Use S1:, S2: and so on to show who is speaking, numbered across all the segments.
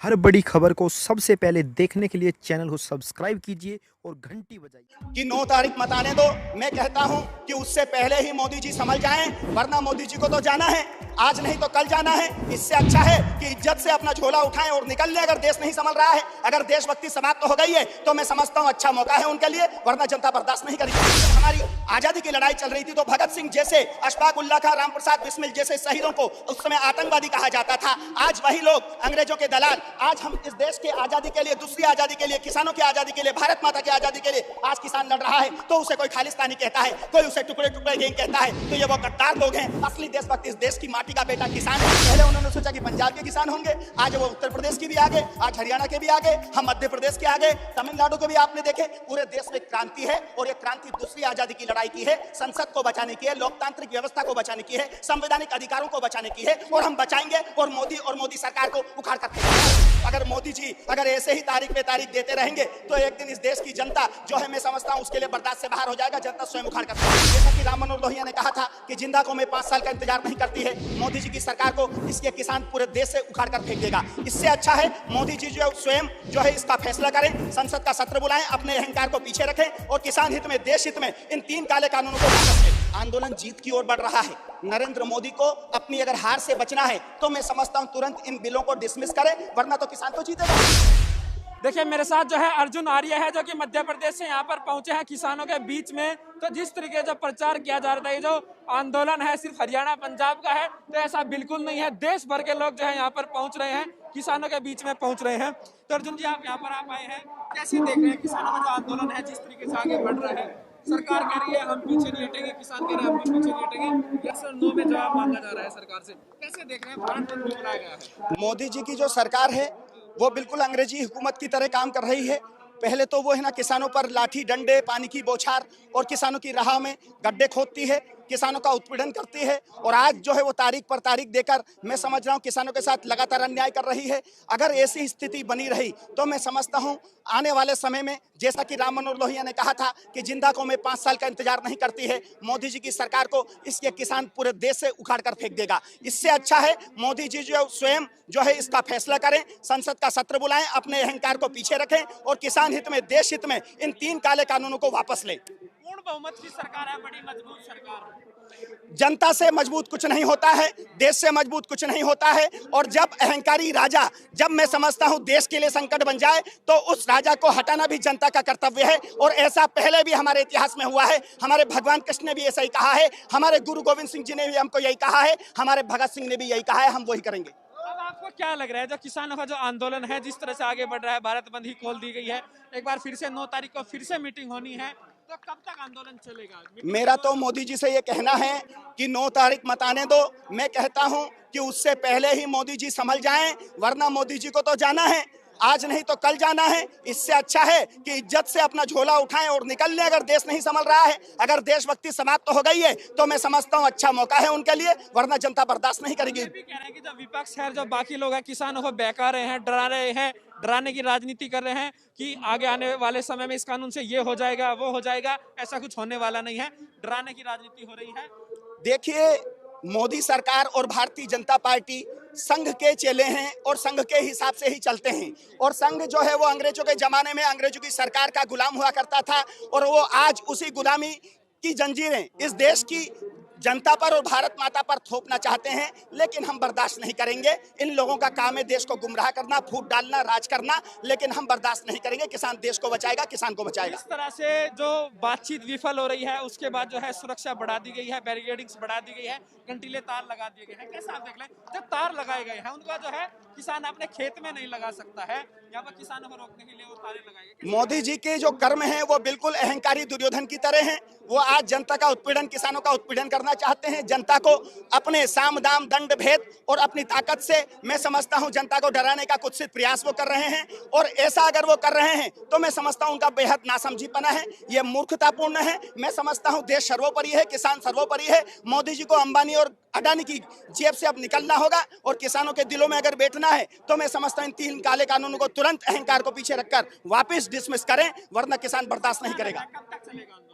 S1: हर बड़ी खबर को सबसे पहले देखने के लिए चैनल को सब्सक्राइब कीजिए और घंटी बजाइए।
S2: कि 9 तारीख मत आने दो। मैं कहता हूं कि उससे पहले ही मोदी जी संभल जाएं, वरना मोदी जी को तो जाना है, आज नहीं तो कल जाना है। इससे अच्छा है कि इज्जत से अपना झोला उठाएं और निकल लें। अगर देश नहीं संभल रहा है, अगर देशभक्ति समाप्त हो गई है, तो मैं समझता हूं अच्छा मौका है उनके लिए, वरना जनता बर्दाश्त नहीं करेगी। हमारी आजादी की लड़ाई चल रही थी तो भगत सिंह जैसे, अशफाक उल्लाह खां, राम प्रसाद बिस्मिल जैसे शहीदों को उस समय आतंकवादी कहा जाता था। आज वही लोग अंग्रेजों के दलाल, आज हम इस देश के आजादी के लिए, दूसरी आजादी के लिए, किसानों की आजादी के लिए, भारत माता की आजादी के लिए आज किसान लड़ रहा है, तो उसे कोई खालिस्तानी कहता है, कोई उसे टुकड़े टुकड़े गैंग कहता है, तो ये वो गद्दार लोग हैं। असली देशभक्त इस देश की माटी का बेटा किसान है। पहले उन्होंने सोचा कि पंजाब के किसान होंगे, आज वो उत्तर प्रदेश की भी आगे, आज हरियाणा के भी आगे, हम मध्य प्रदेश के आगे, तमिलनाडु के भी आपने देखे। पूरे देश में क्रांति है और ये क्रांति दूसरी आजादी की लड़ाई की है, संसद को बचाने की है, लोकतांत्रिक व्यवस्था को बचाने की है, संवैधानिक अधिकारों को बचाने की है, और हम बचाएंगे और मोदी सरकार को उखाड़ कर फेंकेंगे। अगर मोदी जी अगर ऐसे ही तारीख पे तारीख देते रहेंगे तो एक दिन इस देश की जनता जो है, मैं समझता हूं उसके लिए बर्दाश्त से बाहर हो जाएगा, जनता स्वयं उखाड़ कर फेंकेगी। जैसा कि राम मनोहर लोहिया ने कहा था कि जिंदा को मैं 5 साल का इंतजार नहीं करती है, मोदी जी की सरकार को इसके किसान पूरे देश से उखाड़ कर फेंक देगा। इससे अच्छा है मोदी जी जो स्वयं जो है इसका फैसला करें, संसद का सत्र बुलाएं, अपने अहंकार को पीछे रखें और किसान हित में, देश हित में इन 3 काले कानूनों को वापस लें। आंदोलन जीत की ओर बढ़ रहा है। नरेंद्र मोदी को अपनी अगर हार से बचना है तो मैं समझता हूं तुरंत इन बिलों को डिसमिस करें, वरना तो किसान तो जीतेगा।
S3: देखिए मेरे साथ जो है अर्जुन आर्य है, जो कि मध्य प्रदेश से यहाँ पर पहुंचे हैं किसानों के बीच में। तो जिस तरीके से प्रचार किया जा रहा है, ये जो आंदोलन है सिर्फ हरियाणा पंजाब का है, तो ऐसा बिल्कुल नहीं है। देश भर के लोग जो है यहाँ पर पहुंच रहे हैं, किसानों के बीच में पहुंच रहे हैं। तो अर्जुन जी, आप यहाँ पर आप आए हैं, कैसे देख रहे हैं किसानों का जो आंदोलन है, जिस तरीके से आगे बढ़ रहा है? सरकार कह रही है हम पीछे नहीं हटेंगे, किसान कह रहे हैं हम भी पीछे नहीं हटेंगे। यस और नो में जवाब मांगा जा रहा है सरकार से। कैसे देख रहे हैं, भारत बंद क्यों बुलाया गया है?
S2: मोदी जी की जो सरकार है वो बिल्कुल अंग्रेजी हुकूमत की तरह काम कर रही है। पहले तो वो है ना, किसानों पर लाठी डंडे, पानी की बौछार और किसानों की राह में गड्ढे खोदती है, किसानों का उत्पीड़न करती है। और आज जो है वो तारीख पर तारीख देकर मैं समझ रहा हूँ किसानों के साथ लगातार अन्याय कर रही है। अगर ऐसी स्थिति बनी रही तो मैं समझता हूँ आने वाले समय में, जैसा कि राम मनोहर लोहिया ने कहा था कि जिंदा को मैं 5 साल का इंतजार नहीं करती है, मोदी जी की सरकार को इसके किसान पूरे देश से उखाड़ कर फेंक देगा। इससे अच्छा है मोदी जी जो स्वयं जो है इसका फैसला करें, संसद का सत्र बुलाएं, अपने अहंकार को पीछे रखें और किसान हित में, देश हित में इन 3 काले कानूनों को वापस लें।
S3: पूर्ण बहुमत की सरकार है, बड़ी मजबूत सरकार।
S2: जनता से मजबूत कुछ नहीं होता है, देश से मजबूत कुछ नहीं होता है। और जब अहंकारी राजा, जब मैं समझता हूं देश के लिए संकट बन जाए, तो उस राजा को हटाना भी जनता का कर्तव्य है। और ऐसा पहले भी हमारे इतिहास में हुआ है। हमारे भगवान कृष्ण ने भी ऐसा ही कहा है, हमारे गुरु गोविंद सिंह जी ने भी हमको यही कहा है, हमारे भगत सिंह ने भी यही कहा है, हम वही करेंगे।
S3: अब आपको क्या लग रहा है, जो किसानों का जो आंदोलन है जिस तरह से आगे बढ़ रहा है, भारत बंद ही खोल दी गई है, एक बार फिर से 9 तारीख को फिर से मीटिंग होनी है, तो कब तक आंदोलन चलेगा?
S2: मेरा तो मोदी जी से ये कहना है कि 9 तारीख मत आने दो। मैं कहता हूं कि उससे पहले ही मोदी जी संभल जाएं, वरना मोदी जी को तो जाना है, आज नहीं तो कल जाना है। इससे अच्छा है कि इज्जत से अपना झोला उठाएं और निकल लें। अगर देश नहीं संभल रहा है, अगर देशभक्ति समाप्त हो गई है, तो मैं समझता हूं अच्छा मौका है उनके लिए, वरना जनता बर्दाश्त नहीं करेगी।
S3: ये भी कह रहे हैं कि जो विपक्ष है, जो बाकी लोग हैं, किसानों को बहका रहे हैं, डरा रहे हैं, डराने की राजनीति कर रहे हैं कि आगे आने वाले समय में इस कानून से ये हो जाएगा, वो हो जाएगा। ऐसा कुछ होने वाला नहीं है, डराने की राजनीति हो रही है।
S2: देखिए, मोदी सरकार और भारतीय जनता पार्टी संघ के चेले हैं और संघ के हिसाब से ही चलते हैं। और संघ जो है वो अंग्रेजों के जमाने में अंग्रेजों की सरकार का गुलाम हुआ करता था, और वो आज उसी गुलामी की जंजीरें इस देश की जनता पर और भारत माता पर थोपना चाहते हैं। लेकिन हम बर्दाश्त नहीं करेंगे। इन लोगों का काम है देश को गुमराह करना, फूट डालना, राज करना, लेकिन हम बर्दाश्त नहीं करेंगे। किसान देश को बचाएगा, किसान को बचाएगा।
S3: इस तरह से जो बातचीत विफल हो रही है, उसके बाद जो है सुरक्षा बढ़ा दी गई है, बैरिकेडिंग्स बढ़ा दी गई है, कंटीले तार लगा दिए गए हैं। कैसा आप देख रहे हैं, जब तार लगाए गए हैं उनका जो है किसान अपने खेत में नहीं लगा सकता है, यहाँ पर किसानों को रोकने के लिए वो तारे लगाए गए।
S2: मोदी जी के जो कर्म हैं वो बिल्कुल अहंकारी दुर्योधन की तरह हैं। वो आज जनता का उत्पीड़न, किसानों का उत्पीड़न करना चाहते हैं। जनता को अपने साम दाम दंड भेद और अपनी ताकत से, मैं समझता हूं जनता को डराने का कुत्सित प्रयास वो कर रहे हैं। और ऐसा अगर वो कर रहे हैं तो मैं समझता हूं उनका बेहद नासमझीपना है, ये मूर्खतापूर्ण है। मैं समझता हूं देश सर्वोपरि है, किसान सर्वोपरि है। मोदी जी को अंबानी और अडानी की जेब से अब निकलना होगा और किसानों के दिलों में अगर बैठना है, तो मैं समझता हूं इन 3 काले कानूनों को तुरंत अहंकार को पीछे रखकर वापस डिसमिस करें, वरना किसान बर्दाश्त नहीं करेगा।
S3: कब तक चलेगा आंदोलन?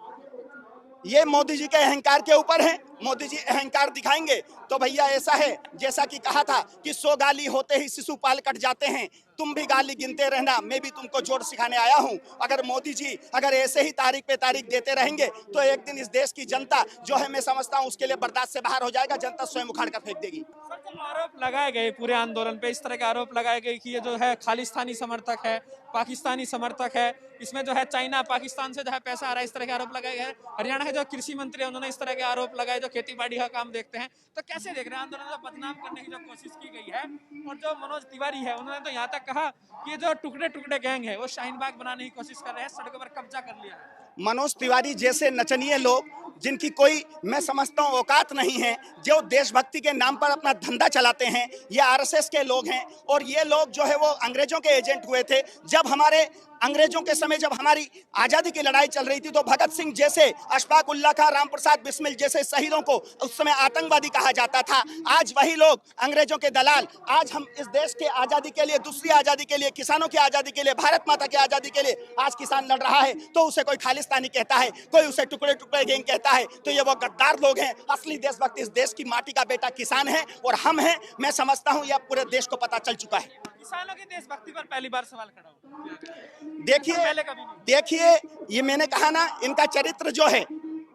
S2: ये मोदी जी के अहंकार के ऊपर है। मोदी जी अहंकार दिखाएंगे तो भैया ऐसा है जैसा कि कहा था कि 100 गाली होते ही शिशुपाल कट जाते हैं। तुम भी गाली गिनते रहना, मैं भी तुमको जोड़ सिखाने आया हूं। अगर मोदी जी अगर ऐसे ही तारीख पे तारीख देते रहेंगे तो एक दिन इस देश की जनता जो है, मैं समझता हूं उसके लिए बर्दाश्त से बाहर हो जाएगा। जनता स्वयं उखाड़ कर फेंक देगी।
S3: सर, जो आरोप लगाए गए पूरे आंदोलन पे, इस तरह के आरोप लगाए गए कि ये जो है खालिस्तानी समर्थक है, पाकिस्तानी समर्थक है, इसमें जो है चाइना पाकिस्तान से जो है पैसा आ रहा है, इस तरह के आरोप लगाए गए। हरियाणा के जो कृषि मंत्री है उन्होंने इस तरह के आरोप लगाए जो खेती बाड़ी का काम देखते हैं। तो कैसे देख रहे हैं आंदोलन को बदनाम करने की जो कोशिश की गई है? और जो मनोज तिवारी है उन्होंने तो यहाँ तक कहा कि ये जो टुकड़े टुकड़े गैंग है वो शाहीन बाग बनाने की कोशिश कर रहे हैं, सड़कों पर कब्जा कर लिया है।
S2: मनोज तिवारी जैसे नचनीय लोग जिनकी कोई मैं समझता हूं औकात नहीं है, जो देशभक्ति के नाम पर अपना धंधा चलाते हैं, ये आरएसएस के लोग हैं। और ये लोग जो है वो अंग्रेजों के एजेंट हुए थे। जब हमारे अंग्रेजों के समय जब हमारी आजादी की लड़ाई चल रही थी तो भगत सिंह जैसे, अशफाक उल्लाह खां, राम प्रसाद बिस्मिल जैसे शहीदों को उस समय आतंकवादी कहा जाता था। आज वही लोग अंग्रेजों के दलाल, आज हम इस देश के आजादी के लिए, दूसरी आजादी के लिए, किसानों की आजादी के लिए, भारत माता की आजादी के लिए आज किसान लड़ रहा है तो उसे कोई खालिस्तानी कहता है, कोई उसे टुकड़े टुकड़े गैंग कहता है। तो ये वो गद्दार लोग हैं। असली देशभक्त इस देश की माटी का बेटा किसान है और हम हैं। मैं समझता हूं यह पूरे देश को पता चल चुका है।
S3: किसानों की देशभक्ति पर पहली बार सवाल खड़ा हुआ।
S2: देखिए ये मैंने कहा ना, इनका चरित्र जो है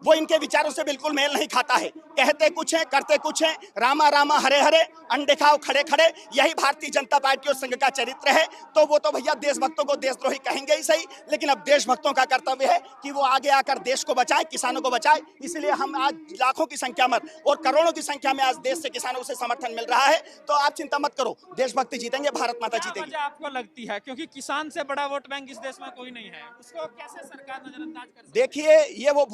S2: वो इनके विचारों से बिल्कुल मेल नहीं खाता है। कहते कुछ है, करते कुछ है। रामा रामा हरे हरे, अंडे खाओ खड़े खड़े, यही भारतीय जनता पार्टी और संघ का चरित्र है। तो वो तो भैया देशभक्तों को देशद्रोही कहेंगे ही सही, लेकिन अब देशभक्तों का कर्तव्य है कि वो आगे आकर देश को बचाए, किसानों को बचाए। इसलिए हम आज लाखों की संख्या में और करोड़ों की संख्या में आज देश से किसानों से समर्थन मिल रहा है। तो आप चिंता मत करो, देशभक्ति जीतेंगे, भारत माता जीतेगी।
S3: आपको लगती है क्योंकि किसान से बड़ा वोट बैंक इस देश में कोई नहीं है, उसको कैसे सरकार नजरअंदाज कर सकती है?
S2: देखिए ये वो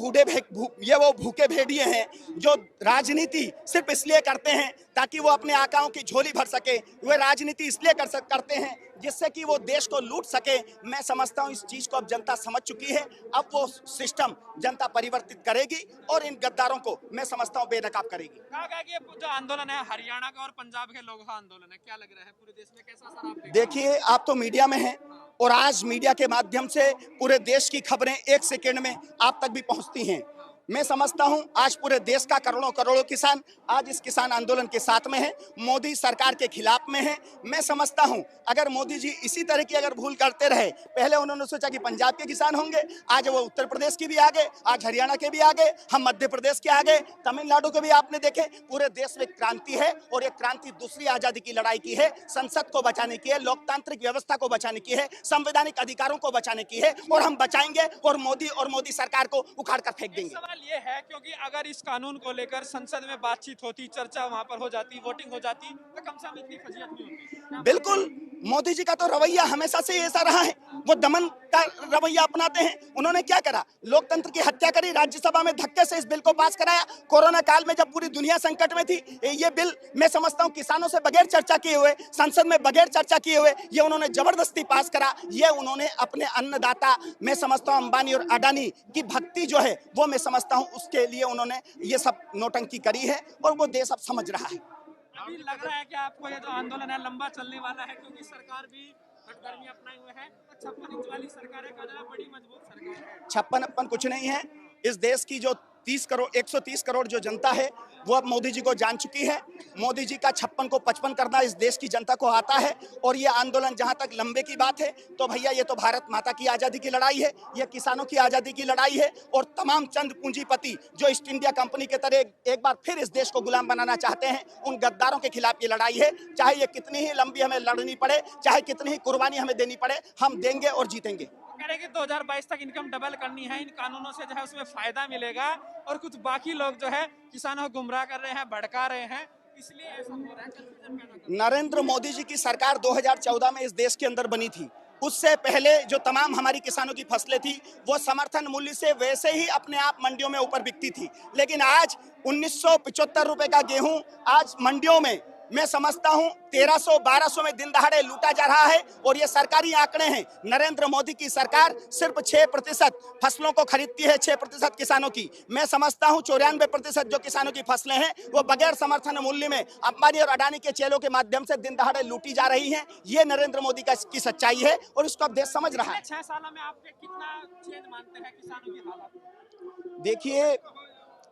S2: भूखे भेड़िए हैं जो राजनीति सिर्फ इसलिए करते हैं ताकि वो अपने आकाओं की झोली भर सके। वे राजनीति इसलिए करते हैं जिससे कि वो देश को लूट सके। मैं समझता हूँ इस चीज को अब जनता समझ चुकी है। अब वो सिस्टम जनता परिवर्तित करेगी और इन गद्दारों को मैं समझता हूँ बेनकाब करेगी।
S3: कहा कि ये जो आंदोलन है हरियाणा का और पंजाब के लोगों का आंदोलन है, क्या लग रहा है पूरे देश में कैसा असर आप देख रहे हैं?
S2: देखिए आप तो मीडिया में हैं और आज मीडिया के माध्यम से पूरे देश की खबरें एक सेकेंड में आप तक भी पहुंचती हैं। मैं समझता हूं आज पूरे देश का करोड़ों करोड़ों किसान आज इस किसान आंदोलन के साथ में है, मोदी सरकार के खिलाफ में है। मैं समझता हूं अगर मोदी जी इसी तरह की अगर भूल करते रहे, पहले उन्होंने सोचा कि पंजाब के किसान होंगे, आज वो उत्तर प्रदेश की भी आगे, आज हरियाणा के भी आगे, हम मध्य प्रदेश के आगे, तमिलनाडु के भी आपने देखे। पूरे देश में क्रांति है और ये क्रांति दूसरी आजादी की लड़ाई की है, संसद को बचाने की है, लोकतांत्रिक व्यवस्था को बचाने की है, संवैधानिक अधिकारों को बचाने की है और हम बचाएंगे और मोदी सरकार को उखाड़ कर फेंक देंगे।
S3: ये है क्योंकि अगर इस कानून को लेकर संसद में बातचीत होती, चर्चा वहां पर हो जाती, वोटिंग हो जाती तो कम से कम इतनी फजीयत नहीं होती।
S2: बिल्कुल, मोदी जी का तो रवैया हमेशा से ऐसा रहा है, वो दमन का रवैया अपनाते हैं। उन्होंने क्या करा, लोकतंत्र की हत्या करी, राज्यसभा में धक्के से इस बिल को पास कराया। कोरोना काल में जब पूरी दुनिया संकट में थी, ये बिल मैं समझता हूँ किसानों से बगैर चर्चा किए हुए, संसद में बगैर चर्चा किए हुए ये उन्होंने जबरदस्ती पास करा। ये उन्होंने अपने अन्नदाता, मैं समझता हूँ अंबानी और अडानी की भक्ति जो है वो मैं समझता हूँ उसके लिए उन्होंने ये सब नोटंकी करी है और वो देश अब समझ रहा है।
S3: अभी लग रहा है कि आपको ये जो आंदोलन है लंबा चलने वाला है क्योंकि सरकार भी हठधर्मी अपनाए हुए है। 56 इंच वाली सरकार है, बड़ी मजबूत सरकार है।
S2: 56 कुछ नहीं है। इस देश की जो 130 करोड़ जो जनता है वो अब मोदी जी को जान चुकी है। मोदी जी का 56 को 55 करना इस देश की जनता को आता है। और ये आंदोलन जहां तक लंबे की बात है तो भैया ये तो भारत माता की आज़ादी की लड़ाई है, ये किसानों की आज़ादी की लड़ाई है। और तमाम चंद पूंजीपति जो ईस्ट इंडिया कंपनी के तरह एक बार फिर इस देश को गुलाम बनाना चाहते हैं, उन गद्दारों के खिलाफ ये लड़ाई है। चाहे ये कितनी ही लंबी हमें लड़नी पड़े, चाहे कितनी ही कुर्बानी हमें देनी पड़े, हम देंगे और जीतेंगे।
S3: कह रहे कि 2022 तक इनकम डबल करनी है, इन कानूनों से जो है उसमें फायदा मिलेगा और कुछ बाकी लोग जो है किसानों को गुमराह कर रहे हैं, भड़का रहे हैं, इसलिए ऐसा हो रहा है।
S2: नरेंद्र मोदी जी की सरकार 2014 में इस देश के अंदर बनी थी। उससे पहले जो तमाम हमारी किसानों की फसलें थी वो समर्थन मूल्य से वैसे ही अपने आप मंडियों में ऊपर बिकती थी। लेकिन आज 1975 रुपए का गेहूं आज मंडियों में मैं समझता हूं 1300-1200 में दिन दहाड़े लूटा जा रहा है। और ये सरकारी आंकड़े हैं। नरेंद्र मोदी की सरकार सिर्फ 6% फसलों को खरीदती है, 6% किसानों की। मैं समझता हूं 94% जो किसानों की फसलें हैं वो बगैर समर्थन मूल्य में अंबानी और अडानी के चेलों के माध्यम से दिन दहाड़े लूटी जा रही हैं। ये नरेंद्र मोदी की सच्चाई है और इसको अब देश समझ रहा है।
S3: 6 सालों में आप कितना चेंज मानते हैं किसानों की हालत?
S2: देखिए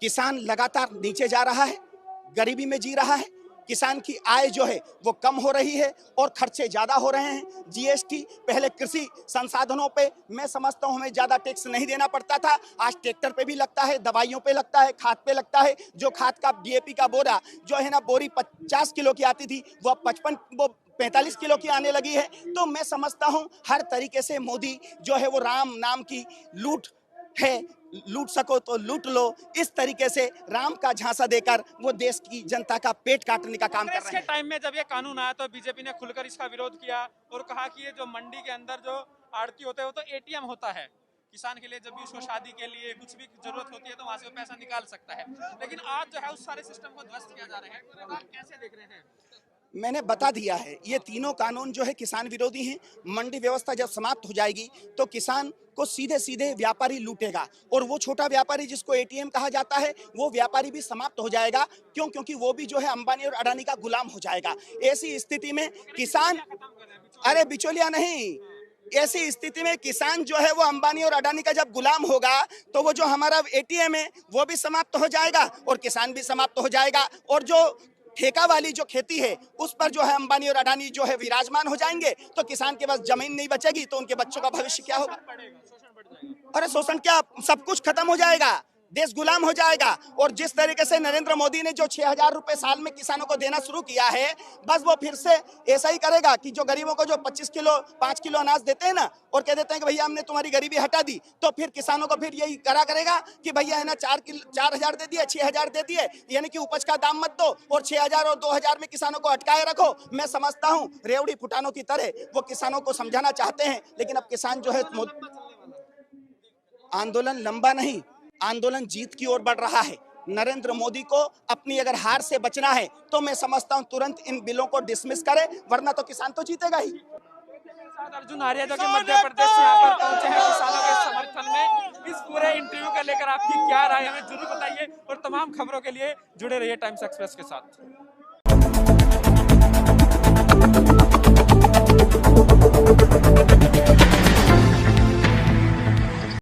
S2: किसान लगातार नीचे जा रहा है, गरीबी में जी रहा है, किसान की आय जो है वो कम हो रही है और खर्चे ज्यादा हो रहे हैं। जीएसटी पहले कृषि संसाधनों पे मैं समझता हूं हमें ज्यादा टैक्स नहीं देना पड़ता था, आज ट्रैक्टर पे भी लगता है, दवाइयों पे लगता है, खाद पे लगता है। जो खाद का डीएपी का बोरा जो है ना बोरी 50 किलो की आती थी वो 45 किलो की आने लगी है। तो मैं समझता हूं हर तरीके से मोदी जो है वो राम नाम की लूट है, लूट सको तो लूट लो, इस तरीके से राम का झांसा देकर वो देश की जनता का पेट काटने का काम कर
S3: कांग्रेस
S2: रहे
S3: के
S2: हैं।
S3: टाइम में जब ये कानून आया तो बीजेपी ने खुलकर इसका विरोध किया और कहा कि ये जो मंडी के अंदर जो आड़ती होते हैं वो तो एटीएम होता है, किसान के लिए जब भी उसको शादी के लिए कुछ भी जरूरत होती है तो वहां से वो पैसा निकाल सकता है। लेकिन आज जो है उस सारे सिस्टम को ध्वस्त किया जा रहा है, आप कैसे देख रहे हैं?
S2: मैंने बता दिया है ये तीनों कानून जो है किसान विरोधी हैं। मंडी व्यवस्था जब समाप्त हो जाएगी तो किसान को सीधे सीधे व्यापारी लूटेगा और वो छोटा व्यापारी जिसको एटीएम कहा जाता है वो व्यापारी भी समाप्त हो जाएगा। क्यों? क्योंकि वो भी जो है अंबानी और अडानी का गुलाम हो जाएगा। ऐसी स्थिति में किसान, अरे बिचौलिया नहीं, ऐसी स्थिति में किसान जो है वो अंबानी और अडानी का जब गुलाम होगा तो वो जो हमारा एटीएम है वो भी समाप्त हो जाएगा और किसान भी समाप्त हो जाएगा। और जो ठेका वाली जो खेती है उस पर जो है अंबानी और अडानी जो है विराजमान हो जाएंगे तो किसान के पास जमीन नहीं बचेगी तो उनके बच्चों का भविष्य क्या होगा? अरे शोषण क्या, सब कुछ खत्म हो जाएगा, देश गुलाम हो जाएगा। और जिस तरीके से नरेंद्र मोदी ने जो 6,000 रुपए साल में किसानों को देना शुरू किया है, बस वो फिर से ऐसा ही करेगा कि जो गरीबों को जो 25 किलो 5 किलो अनाज देते हैं ना और कह देते हैं कि भैया हमने तुम्हारी गरीबी हटा दी, तो फिर किसानों को फिर यही करेगा कि भैया है ना 4,000 दे दिए, 6,000 दे दिए, यानी कि उपज का दाम मत दो और 6,000 और 2,000 में किसानों को अटकाए रखो। मैं समझता हूँ रेवड़ी फुटानों की तरह वो किसानों को समझाना चाहते हैं, लेकिन अब किसान जो है आंदोलन लंबा नहीं, आंदोलन जीत की ओर बढ़ रहा है। नरेंद्र मोदी को अपनी अगर हार से बचना है तो मैं समझता हूं तुरंत इन बिलों को डिसमिस करे, वरना तो किसान तो जीतेगा ही।
S3: अर्जुन आर्य जो कि मध्य प्रदेश से यहाँ पर पहुंचे हैं किसानों के समर्थन में, इस पूरे इंटरव्यू को लेकर आपकी क्या राय हमें जरूर बताइए और तमाम खबरों के लिए जुड़े रहिए टाइम्स एक्सप्रेस के साथ।